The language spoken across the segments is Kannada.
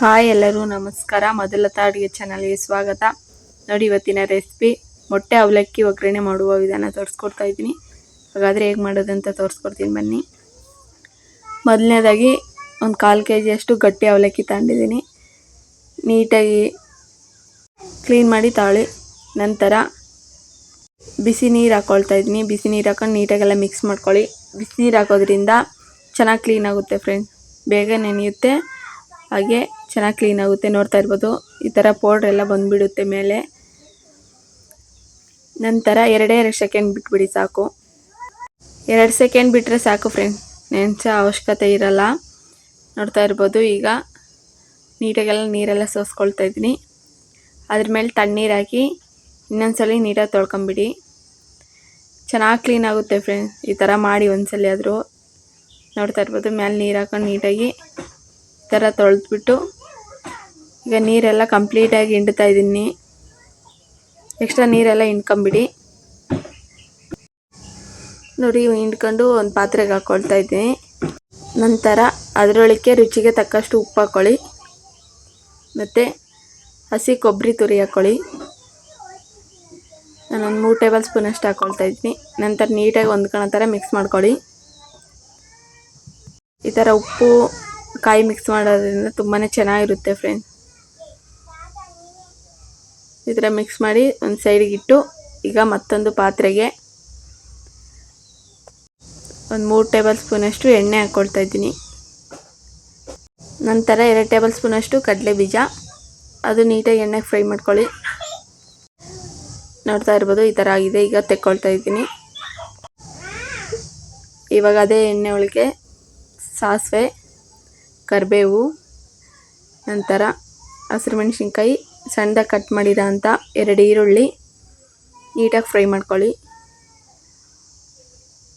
ಹಾಯ್ ಎಲ್ಲರೂ ನಮಸ್ಕಾರ. ಮಧುಲತಾ ಅಡುಗೆ ಚಾನಲ್ಗೆ ಸ್ವಾಗತ. ನೋಡಿ ಇವತ್ತಿನ ರೆಸಿಪಿ ಮೊಟ್ಟೆ ಅವಲಕ್ಕಿ ಒಗ್ಗರಣೆ ಮಾಡುವ ವಿಧಾನ ತೋರಿಸ್ಕೊಡ್ತಾ ಇದ್ದೀನಿ. ಹಾಗಾದರೆ ಹೇಗೆ ಮಾಡೋದಂತ ತೋರಿಸ್ಕೊಡ್ತೀನಿ ಬನ್ನಿ. ಮೊದಲನೇದಾಗಿ ಒಂದು 1/4 kg ಅಷ್ಟು ಗಟ್ಟಿ ಅವಲಕ್ಕಿ ತಗೊಂಡಿದ್ದೀನಿ. ನೀಟಾಗಿ ಕ್ಲೀನ್ ಮಾಡಿ ತಾಳಿ ನಂತರ ಬಿಸಿ ನೀರು ಹಾಕ್ಕೊಳ್ತಾ ಇದ್ದೀನಿ. ಬಿಸಿ ನೀರು ಹಾಕೊಂಡು ನೀಟಾಗೆಲ್ಲ ಮಿಕ್ಸ್ ಮಾಡ್ಕೊಳ್ಳಿ. ಬಿಸಿ ನೀರು ಹಾಕೋದ್ರಿಂದ ಚೆನ್ನಾಗಿ ಕ್ಲೀನ್ ಆಗುತ್ತೆ ಫ್ರೆಂಡ್ಸ್, ಬೇಗ ನೆನೆಯುತ್ತೆ, ಹಾಗೆ ಚೆನ್ನಾಗಿ ಕ್ಲೀನ್ ಆಗುತ್ತೆ. ನೋಡ್ತಾ ಇರ್ಬೋದು ಈ ಥರ ಪೌಡ್ರ್ ಎಲ್ಲ ಬಂದುಬಿಡುತ್ತೆ ಮೇಲೆ. ನಂತರ 2 ಸೆಕೆಂಡ್ ಬಿಟ್ಬಿಡಿ ಸಾಕು. 2 ಸೆಕೆಂಡ್ ಬಿಟ್ಟರೆ ಸಾಕು ಫ್ರೆಂಡ್ಸ್, ನೆನೆಸೋ ಅವಶ್ಯಕತೆ ಇರಲ್ಲ. ನೋಡ್ತಾ ಇರ್ಬೋದು ಈಗ ನೀಟಾಗೆಲ್ಲ ನೀರೆಲ್ಲ ಸೋಸ್ಕೊಳ್ತಾ ಇದ್ದೀನಿ. ಅದ್ರ ಮೇಲೆ ತಣ್ಣೀರು ಹಾಕಿ ಇನ್ನೊಂದ್ಸಲ ನೀಟಾಗಿ ತೊಳ್ಕೊಂಬಿಡಿ. ಚೆನ್ನಾಗಿ ಕ್ಲೀನ್ ಆಗುತ್ತೆ ಫ್ರೆಂಡ್ಸ್, ಈ ಥರ ಮಾಡಿ ಒಂದ್ಸಲ ಆದರೂ. ನೋಡ್ತಾ ಇರ್ಬೋದು ಮೇಲೆ ನೀರು ಹಾಕೊಂಡು ನೀಟಾಗಿ ಈ ಥರ ತೊಳೆದ್ಬಿಟ್ಟು ಈಗ ನೀರೆಲ್ಲ ಕಂಪ್ಲೀಟಾಗಿ ಹಿಂಡ್ತಾ ಇದ್ದೀನಿ. ಎಕ್ಸ್ಟ್ರಾ ನೀರೆಲ್ಲ ಹಿಂಡ್ಕೊಂಬಿಡಿ. ನೋಡಿ ಹಿಂಡ್ಕೊಂಡು ಒಂದು ಪಾತ್ರೆಗೆ ಹಾಕ್ಕೊಳ್ತಾ ಇದ್ದೀನಿ. ನಂತರ ಅದರೊಳಕ್ಕೆ ರುಚಿಗೆ ತಕ್ಕಷ್ಟು ಉಪ್ಪು ಹಾಕ್ಕೊಳ್ಳಿ ಮತ್ತು ಹಸಿ ಕೊಬ್ಬರಿ ತುರಿ ಹಾಕ್ಕೊಳ್ಳಿ. ನಾನೊಂದು 3 ಟೇಬಲ್ ಸ್ಪೂನ್ ಅಷ್ಟು ಹಾಕ್ಕೊಳ್ತಾ ಇದ್ದೀನಿ. ನಂತರ ನೀಟಾಗಿ ಹೊಂದ್ಕೊಳ್ಳೋ ಥರ ಮಿಕ್ಸ್ ಮಾಡ್ಕೊಳ್ಳಿ. ಈ ಥರ ಉಪ್ಪು ಕಾಯಿ ಮಿಕ್ಸ್ ಮಾಡೋದ್ರಿಂದ ತುಂಬಾ ಚೆನ್ನಾಗಿರುತ್ತೆ ಫ್ರೆಂಡ್ಸ್. ಈ ಥರ ಮಿಕ್ಸ್ ಮಾಡಿ ಒಂದು ಸೈಡಿಗೆ ಇಟ್ಟು ಈಗ ಮತ್ತೊಂದು ಪಾತ್ರೆಗೆ ಒಂದು 3 ಟೇಬಲ್ ಸ್ಪೂನಷ್ಟು ಎಣ್ಣೆ ಹಾಕ್ಕೊಳ್ತಾ ಇದ್ದೀನಿ. ನಂತರ 2 ಟೇಬಲ್ ಸ್ಪೂನಷ್ಟು ಕಡಲೆ ಬೀಜ, ಅದು ನೀಟಾಗಿ ಎಣ್ಣೆಗೆ ಫ್ರೈ ಮಾಡ್ಕೊಳ್ಳಿ. ನೋಡ್ತಾ ಇರ್ಬೋದು ಈ ಥರ ಆಗಿದೆ. ಈಗ ತೆಕ್ಕೊಳ್ತಾ ಇದ್ದೀನಿ. ಇವಾಗ ಅದೇ ಎಣ್ಣೆ ಒಳಗೆ ಸಾಸಿವೆ, ಕರಿಬೇವು, ನಂತರ ಹಸಿರು ಮೆಣಸಿನ್ಕಾಯಿ, ಸಣ್ಣದಾಗಿ ಕಟ್ ಮಾಡಿರೋ ಅಂಥ 2 ಈರುಳ್ಳಿ ನೀಟಾಗಿ ಫ್ರೈ ಮಾಡ್ಕೊಳ್ಳಿ.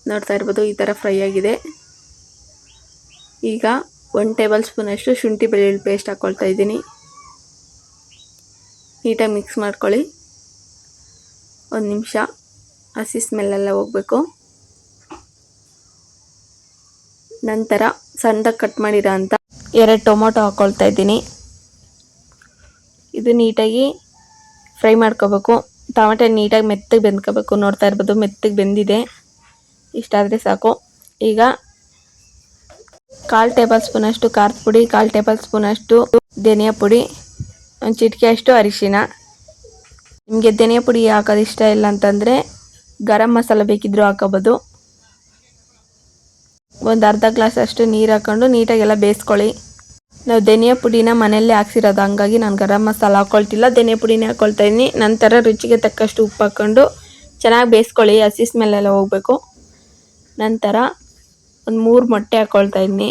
ನೋಡ್ತಾ ಇರ್ಬೋದು ಈ ಥರ ಫ್ರೈ ಆಗಿದೆ. ಈಗ 1 ಟೇಬಲ್ ಸ್ಪೂನಷ್ಟು ಶುಂಠಿ ಬೆಳ್ಳುಳ್ಳಿ ಪೇಸ್ಟ್ ಹಾಕ್ಕೊಳ್ತಾ ಇದ್ದೀನಿ. ನೀಟಾಗಿ ಮಿಕ್ಸ್ ಮಾಡ್ಕೊಳ್ಳಿ. 1 ನಿಮಿಷ ಹಸಿ ಸ್ಮೆಲ್ಲೆಲ್ಲ ಹೋಗಬೇಕು. ನಂತರ ಸಣ್ಣದಾಗಿ ಕಟ್ ಮಾಡಿರೋ ಅಂಥ 2 ಟೊಮೊಟೊ ಹಾಕ್ಕೊಳ್ತಾ ಇದ್ದೀನಿ. ಇದು ನೀಟಾಗಿ ಫ್ರೈ ಮಾಡ್ಕೋಬೇಕು. ಟೊಮೆಟೊ ನೀಟಾಗಿ ಮೆತ್ತಗೆ ಬೆಂದ್ಕೋಬೇಕು. ನೋಡ್ತಾ ಇರ್ಬೋದು ಮೆತ್ತಗೆ ಬೆಂದಿದೆ. ಇಷ್ಟಾದರೆ ಸಾಕು. ಈಗ 1/4 ಟೇಬಲ್ ಸ್ಪೂನಷ್ಟು ಖಾರದ ಪುಡಿ, 1/4 ಟೇಬಲ್ ಸ್ಪೂನಷ್ಟು ಧನಿಯಾ ಪುಡಿ, ಒಂದು ಚಿಟಿಕೆ ಅಷ್ಟು ಅರಿಶಿನ. ನಿಮಗೆ ಧನಿಯಾ ಪುಡಿ ಹಾಕೋದು ಇಷ್ಟ ಇಲ್ಲ ಅಂತಂದರೆ ಗರಂ ಮಸಾಲ ಬೇಕಿದ್ದರೂ ಹಾಕೋಬೋದು. ಒಂದು ಅರ್ಧ ಗ್ಲಾಸ್ ಅಷ್ಟು ನೀರು ಹಾಕ್ಕೊಂಡು ನೀಟಾಗೆಲ್ಲ ಬೇಯಿಸ್ಕೊಳ್ಳಿ. ನಾವು ಧನಿಯಾ ಪುಡಿನ ಮನೆಯಲ್ಲೇ ಹಾಕ್ಸಿರೋದು, ಹಂಗಾಗಿ ನಾನು ಗರಂ ಮಸಾಲ ಹಾಕ್ಕೊಳ್ತಿಲ್ಲ, ಧನಿಯಾ ಪುಡಿನೇ ಹಾಕ್ಕೊಳ್ತಾ ಇದ್ದೀನಿ. ನಂತರ ರುಚಿಗೆ ತಕ್ಕಷ್ಟು ಉಪ್ಪು ಹಾಕ್ಕೊಂಡು ಚೆನ್ನಾಗಿ ಬೇಯಿಸ್ಕೊಳ್ಳಿ. ಹಸಿ ಸ್ಮೆಲ್ಲೆಲ್ಲ ಹೋಗಬೇಕು. ನಂತರ ಒಂದು 3 ಮೊಟ್ಟೆ ಹಾಕ್ಕೊಳ್ತಾ ಇದ್ದೀನಿ.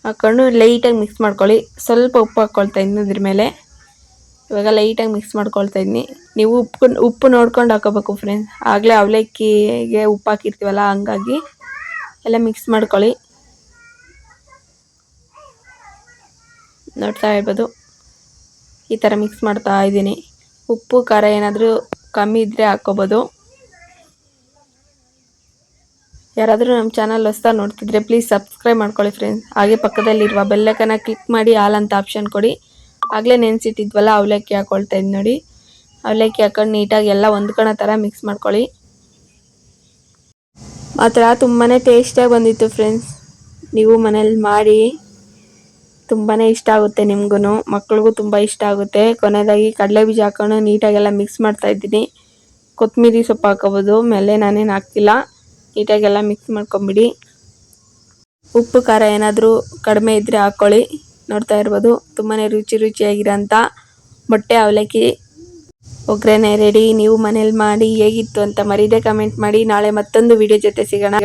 ಹಾಕ್ಕೊಂಡು ಲೈಟಾಗಿ ಮಿಕ್ಸ್ ಮಾಡ್ಕೊಳ್ಳಿ. ಸ್ವಲ್ಪ ಉಪ್ಪು ಹಾಕ್ಕೊಳ್ತಾ ಇದ್ದೀನಿ ಇದ್ರ ಮೇಲೆ. ಇವಾಗ ಲೈಟಾಗಿ ಮಿಕ್ಸ್ ಮಾಡ್ಕೊಳ್ತಾ ಇದ್ದೀನಿ. ನೀವು ಉಪ್ಪು ನೋಡ್ಕೊಂಡು ಹಾಕೋಬೇಕು ಫ್ರೆಂಡ್ಸ್, ಆಗಲೇ ಅವಲಕ್ಕಿಗೆ ಉಪ್ಪು ಹಾಕಿರ್ತೀವಲ್ಲ, ಹಂಗಾಗಿ ಎಲ್ಲ ಮಿಕ್ಸ್ ಮಾಡ್ಕೊಳ್ಳಿ. ನೋಡ್ತಾ ಇರ್ಬೋದು ಈ ಥರ ಮಿಕ್ಸ್ ಮಾಡ್ತಾ ಇದ್ದೀನಿ. ಉಪ್ಪು ಖಾರ ಏನಾದರೂ ಕಮ್ಮಿ ಇದ್ದರೆ ಹಾಕ್ಕೋಬೋದು. ಯಾರಾದರೂ ನಮ್ಮ ಚಾನಲ್ ಹೊಸ್ದಾಗಿ ನೋಡ್ತಿದ್ರೆ ಪ್ಲೀಸ್ ಸಬ್ಸ್ಕ್ರೈಬ್ ಮಾಡ್ಕೊಳ್ಳಿ ಫ್ರೆಂಡ್ಸ್. ಹಾಗೆ ಪಕ್ಕದಲ್ಲಿರುವ ಬೆಲ್ಲೈಕನ್ನ ಕ್ಲಿಕ್ ಮಾಡಿ ಆಲ್ ಅಂತ ಆಪ್ಷನ್ ಕೊಡಿ. ಆಗಲೇ ನೆನೆಸಿಟ್ಟಿದ್ವಲ್ಲ ಅವಲಕ್ಕಿ ಹಾಕ್ಕೊಳ್ತಾ ಇದ್ದೀನಿ ನೋಡಿ. ಅವಲಕ್ಕಿ ಹಾಕೊಂಡು ನೀಟಾಗಿ ಎಲ್ಲ ಹೊಂದ್ಕೊಳ್ಳೋ ಥರ ಮಿಕ್ಸ್ ಮಾಡ್ಕೊಳ್ಳಿ. ಮಾತ್ರ ತುಂಬಾ ಟೇಸ್ಟಿಯಾಗಿ ಬಂದಿತ್ತು ಫ್ರೆಂಡ್ಸ್. ನೀವು ಮನೇಲಿ ಮಾಡಿ, ತುಂಬಾ ಇಷ್ಟ ಆಗುತ್ತೆ ನಿಮಗೂ, ಮಕ್ಳಿಗೂ ತುಂಬ ಇಷ್ಟ ಆಗುತ್ತೆ. ಕೊನೆಯದಾಗಿ ಕಡಲೆ ಬೀಜ ಹಾಕೊಂಡು ನೀಟಾಗೆಲ್ಲ ಮಿಕ್ಸ್ ಮಾಡ್ತಾ ಇದ್ದೀನಿ. ಕೊತ್ತಂಬರಿ ಸೊಪ್ಪು ಹಾಕೋಬೋದು, ಮೇಲೆ ನಾನೇನು ಹಾಕ್ತಿಲ್ಲ. ನೀಟಾಗೆಲ್ಲ ಮಿಕ್ಸ್ ಮಾಡ್ಕೊಂಬಿಡಿ. ಉಪ್ಪು ಖಾರ ಏನಾದರೂ ಕಡಿಮೆ ಇದ್ದರೆ ಹಾಕ್ಕೊಳ್ಳಿ. ನೋಡ್ತಾ ಇರ್ಬೋದು ತುಂಬಾ ರುಚಿಯಾಗಿರೋಂಥ ಮೊಟ್ಟೆ ಅವಲಕ್ಕಿ ಒಗ್ಗರಣೆ ರೆಡಿ. ನೀವು ಮನೇಲಿ ಮಾಡಿ ಹೇಗಿತ್ತು ಅಂತ ಮರೀದೆ ಕಮೆಂಟ್ ಮಾಡಿ. ನಾಳೆ ಮತ್ತೊಂದು ವಿಡಿಯೋ ಜೊತೆ ಸಿಗೋಣ.